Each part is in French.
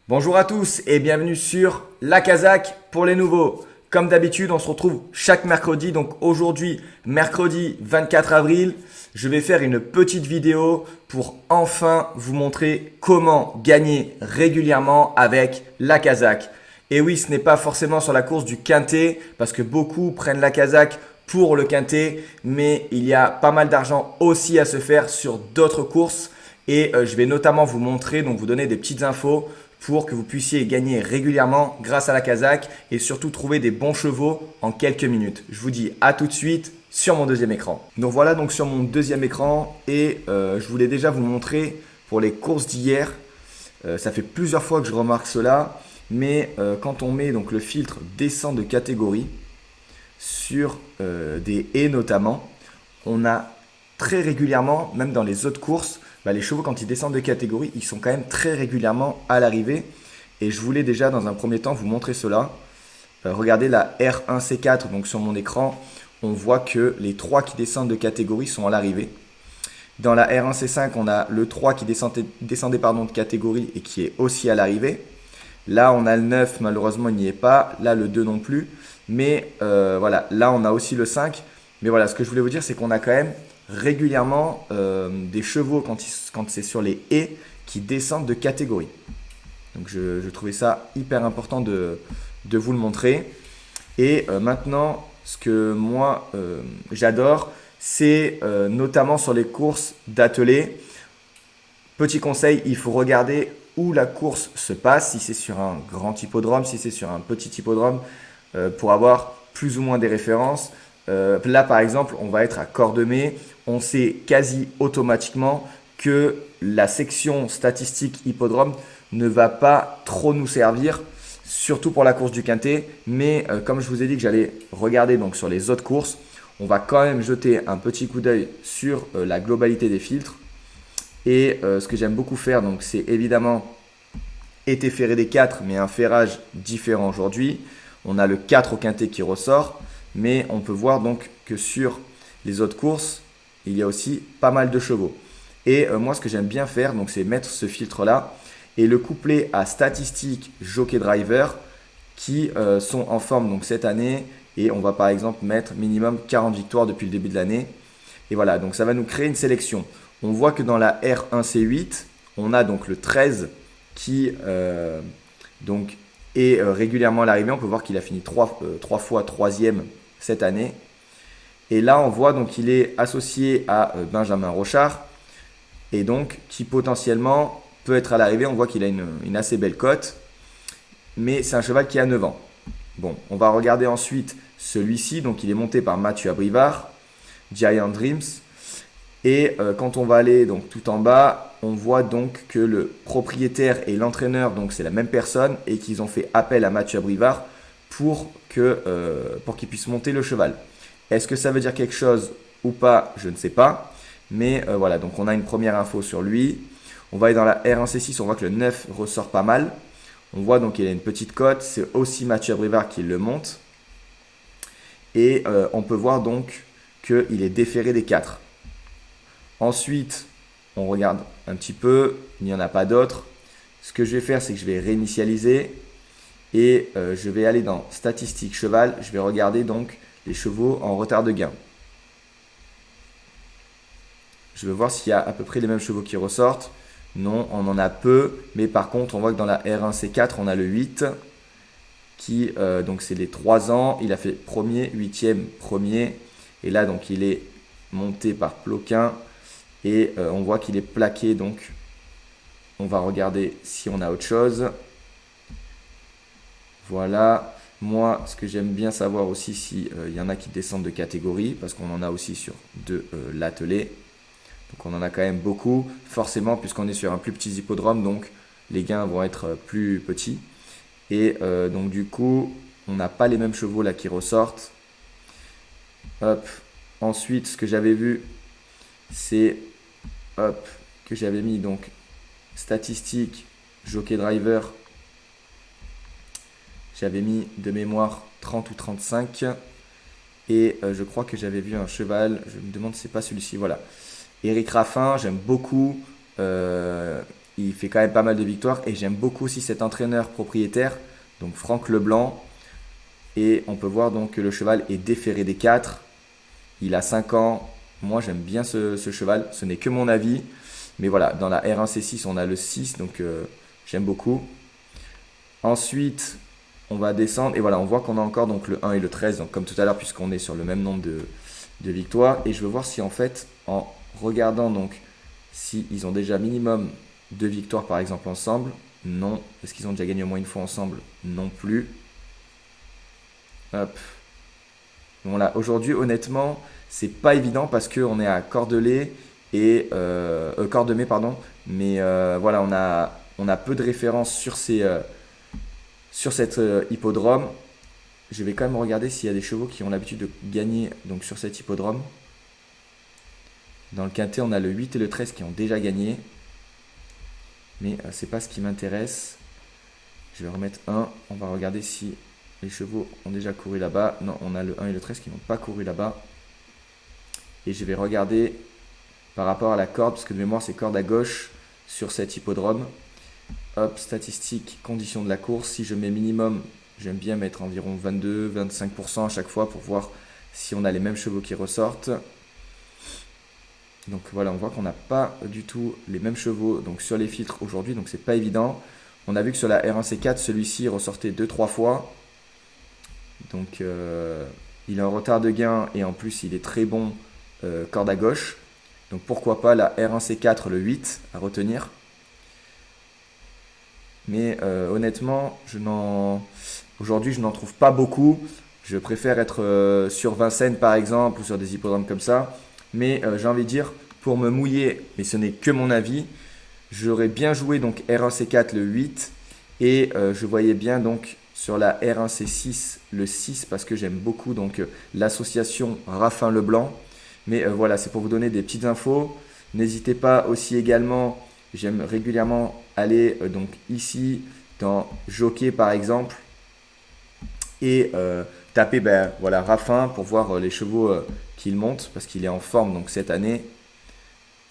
Bonjour à tous et bienvenue sur La Kazakh pour les nouveaux. Comme d'habitude, on se retrouve chaque mercredi. Donc aujourd'hui, mercredi 24 avril, je vais faire une petite vidéo pour enfin vous montrer comment gagner régulièrement avec La Kazakh. Et oui, ce n'est pas forcément sur la course du quintet parce que beaucoup prennent La Kazakh pour le quintet, mais il y a pas mal d'argent aussi à se faire sur d'autres courses. Et je vais notamment vous montrer, donc vous donner des petites infos pour que vous puissiez gagner régulièrement grâce à la Kazakh et surtout trouver des bons chevaux en quelques minutes. Je vous dis à tout de suite sur mon deuxième écran. Donc voilà donc sur mon deuxième écran et je voulais déjà vous montrer pour les courses d'hier. Ça fait plusieurs fois que je remarque cela, mais quand on met donc le filtre descend de catégorie sur des haies notamment, on a très régulièrement, même dans les autres courses, les chevaux quand ils descendent de catégorie, ils sont quand même très régulièrement à l'arrivée. Et je voulais déjà dans un premier temps vous montrer cela. Regardez la R1C4 donc sur mon écran, on voit que les 3 qui descendent de catégorie sont à l'arrivée. Dans la R1C5, on a le 3 qui descendait de catégorie et qui est aussi à l'arrivée. Là, on a le 9, malheureusement, il n'y est pas. Là, le 2 non plus. Mais voilà, là, on a aussi le 5. Mais voilà, ce que je voulais vous dire, c'est qu'on a quand même régulièrement des chevaux quand c'est sur les haies qui descendent de catégorie. Donc je trouvais ça hyper important de vous le montrer. Et maintenant, ce que moi j'adore, c'est notamment sur les courses d'attelé. Petit conseil, il faut regarder où la course se passe, si c'est sur un grand hippodrome, si c'est sur un petit hippodrome, pour avoir plus ou moins des références. Là, par exemple, on va être à Cordemais. On sait quasi automatiquement que la section statistique hippodrome ne va pas trop nous servir, surtout pour la course du quintet. Mais comme je vous ai dit que j'allais regarder donc sur les autres courses, on va quand même jeter un petit coup d'œil sur la globalité des filtres. Et ce que j'aime beaucoup faire, donc, c'est évidemment été ferré des 4, mais un ferrage différent aujourd'hui. On a le 4 au quintet qui ressort. Mais on peut voir donc que sur les autres courses, il y a aussi pas mal de chevaux. Et moi, ce que j'aime bien faire, donc, c'est mettre ce filtre-là et le coupler à statistiques jockey driver qui sont en forme donc, cette année. Et on va par exemple mettre minimum 40 victoires depuis le début de l'année. Et voilà, donc ça va nous créer une sélection. On voit que dans la R1C8, on a donc le 13 qui donc est régulièrement à l'arrivée. On peut voir qu'il a fini 3 fois 3e cette année. Et là, on voit donc qu'il est associé à Benjamin Rochard et donc qui potentiellement peut être à l'arrivée. On voit qu'il a une assez belle cote, mais c'est un cheval qui a 9 ans. Bon, on va regarder ensuite celui-ci. Donc, il est monté par Mathieu Abrivard, Giant Dreams. Et quand on va aller donc tout en bas, on voit donc que le propriétaire et l'entraîneur, donc c'est la même personne, et qu'ils ont fait appel à Mathieu Abrivard pour qu'il puisse monter le cheval. Est-ce que ça veut dire quelque chose ou pas? Je ne sais pas. Mais voilà, donc on a une première info sur lui. On va aller dans la R1C6, on voit que le 9 ressort pas mal. On voit donc qu'il a une petite cote. C'est aussi Mathieu Abrivard qui le monte. Et on peut voir donc qu'il est déféré des 4. Ensuite, on regarde un petit peu. Il n'y en a pas d'autres. Ce que je vais faire, c'est que je vais réinitialiser. Et je vais aller dans statistiques cheval. Je vais regarder donc les chevaux en retard de gain. Je vais voir s'il y a à peu près les mêmes chevaux qui ressortent. Non, on en a peu. Mais par contre, on voit que dans la R1C4, on a le 8 qui, donc c'est les 3 ans. Il a fait premier, 8e, premier. Et là, donc, il est monté par Ploquin. Et on voit qu'il est plaqué. Donc, on va regarder si on a autre chose. Voilà. Moi, ce que j'aime bien savoir aussi, s'il y en a qui descendent de catégorie, parce qu'on en a aussi sur de l'attelé. Donc on en a quand même beaucoup, forcément, puisqu'on est sur un plus petit hippodrome, donc les gains vont être plus petits. Et donc du coup, on n'a pas les mêmes chevaux là qui ressortent. Hop. Ensuite, ce que j'avais vu, c'est que j'avais mis donc statistiques, jockey driver. J'avais mis de mémoire 30 ou 35. Et je crois que j'avais vu un cheval. Je me demande si c'est pas celui-ci. Voilà. Éric Raffin, j'aime beaucoup. il fait quand même pas mal de victoires. Et j'aime beaucoup aussi cet entraîneur propriétaire, donc Franck Leblanc. Et on peut voir donc que le cheval est déféré des 4. Il a 5 ans. Moi, j'aime bien ce cheval. Ce n'est que mon avis. Mais voilà, dans la R1C6, on a le 6. Donc, j'aime beaucoup. Ensuite, on va descendre. Et voilà, on voit qu'on a encore donc, le 1 et le 13. Donc, comme tout à l'heure, puisqu'on est sur le même nombre de victoires. Et je veux voir si en fait, en regardant donc, si ils ont déjà minimum 2 victoires par exemple ensemble. Non. Est-ce qu'ils ont déjà gagné au moins une fois ensemble? Non plus. Hop. Bon là, aujourd'hui, honnêtement, c'est pas évident parce qu'on est à Cordelet et Cordemais, pardon. Mais voilà, on a peu de références sur cet hippodrome. Je vais quand même regarder s'il y a des chevaux qui ont l'habitude de gagner donc, sur cet hippodrome. Dans le quintet, on a le 8 et le 13 qui ont déjà gagné. Mais c'est pas ce qui m'intéresse. Je vais remettre 1. On va regarder si les chevaux ont déjà couru là-bas. Non, on a le 1 et le 13 qui n'ont pas couru là-bas. Et je vais regarder par rapport à la corde, parce que de mémoire, c'est corde à gauche sur cet hippodrome. Hop, statistiques, conditions de la course. Si je mets minimum, j'aime bien mettre environ 22-25% à chaque fois pour voir si on a les mêmes chevaux qui ressortent. Donc voilà, on voit qu'on n'a pas du tout les mêmes chevaux donc sur les filtres aujourd'hui, donc c'est pas évident. On a vu que sur la R1C4, celui-ci ressortait 2-3 fois. Donc il a un retard de gain et en plus il est très bon corde à gauche. Donc pourquoi pas la R1C4, le 8 à retenir. Mais honnêtement, aujourd'hui je n'en trouve pas beaucoup. Je préfère être sur Vincennes par exemple ou sur des hippodromes comme ça. Mais j'ai envie de dire, pour me mouiller, mais ce n'est que mon avis, j'aurais bien joué donc R1C4 le 8 et je voyais bien donc sur la R1C6 le 6 parce que j'aime beaucoup donc l'association Raffin Leblanc. Mais voilà, c'est pour vous donner des petites infos. N'hésitez pas aussi également, j'aime régulièrement aller donc ici dans Jockey par exemple et taper voilà, Raffin pour voir les chevaux qu'il monte parce qu'il est en forme donc cette année.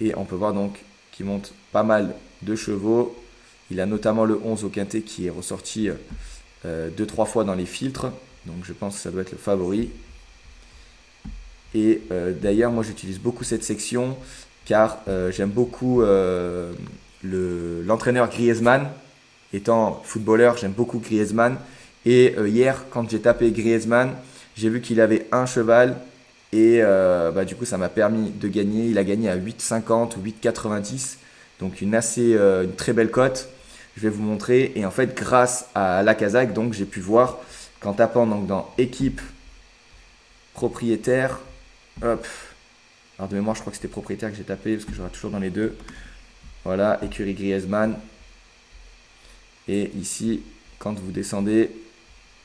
Et on peut voir donc qu'il monte pas mal de chevaux. Il a notamment le 11 au quintet qui est ressorti 2-3 fois dans les filtres. Donc je pense que ça doit être le favori. Et d'ailleurs, moi j'utilise beaucoup cette section car j'aime beaucoup l'entraîneur Griezmann. Étant footballeur, j'aime beaucoup Griezmann. Et hier, quand j'ai tapé Griezmann, j'ai vu qu'il avait un cheval. Et du coup, ça m'a permis de gagner. Il a gagné à 8,50 ou 8,90. Donc une très belle cote. Je vais vous montrer. Et en fait, grâce à la Kazakh, donc j'ai pu voir qu'en tapant donc, dans équipe propriétaire. Hop. Alors de mémoire, je crois que c'était propriétaire que j'ai tapé parce que j'aurai toujours dans les deux. Voilà, écurie Griezmann. Et ici, quand vous descendez,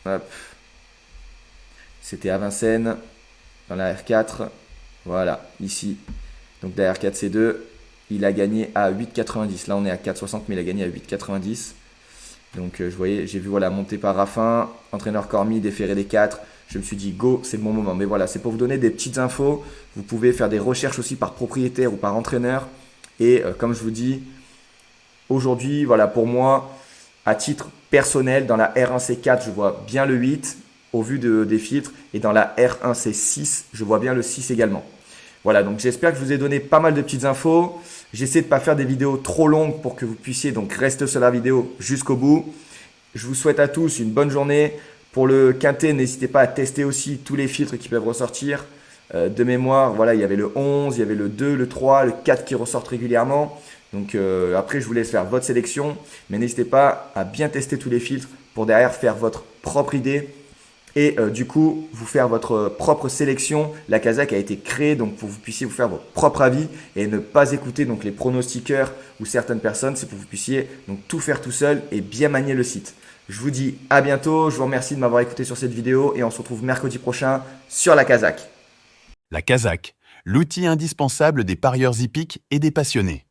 hop, c'était à Vincennes, dans la R4. Voilà, ici. Donc la R4 C2, il a gagné à 8,90. Là, on est à 4,60, mais il a gagné à 8,90. Donc j'ai vu voilà, monter par Raffin, entraîneur Cormy, déféré des 4. Je me suis dit, go, c'est le bon moment. Mais voilà, c'est pour vous donner des petites infos. Vous pouvez faire des recherches aussi par propriétaire ou par entraîneur. Et comme je vous dis, aujourd'hui, voilà, pour moi, à titre personnel, dans la R1C4, je vois bien le 8 au vu des filtres. Et dans la R1C6, je vois bien le 6 également. Voilà, donc j'espère que je vous ai donné pas mal de petites infos. J'essaie de ne pas faire des vidéos trop longues pour que vous puissiez donc rester sur la vidéo jusqu'au bout. Je vous souhaite à tous une bonne journée. Pour le quintet, n'hésitez pas à tester aussi tous les filtres qui peuvent ressortir. De mémoire, voilà, il y avait le 11, il y avait le 2, le 3, le 4 qui ressortent régulièrement. Donc après, je vous laisse faire votre sélection. Mais n'hésitez pas à bien tester tous les filtres pour derrière faire votre propre idée. Et du coup, vous faire votre propre sélection. La Kazakh a été créée donc pour que vous puissiez vous faire votre propre avis et ne pas écouter donc les pronostiqueurs ou certaines personnes. C'est pour que vous puissiez donc tout faire tout seul et bien manier le site. Je vous dis à bientôt. Je vous remercie de m'avoir écouté sur cette vidéo et on se retrouve mercredi prochain sur la Kazakh. La Kazakh, l'outil indispensable des parieurs hippiques et des passionnés.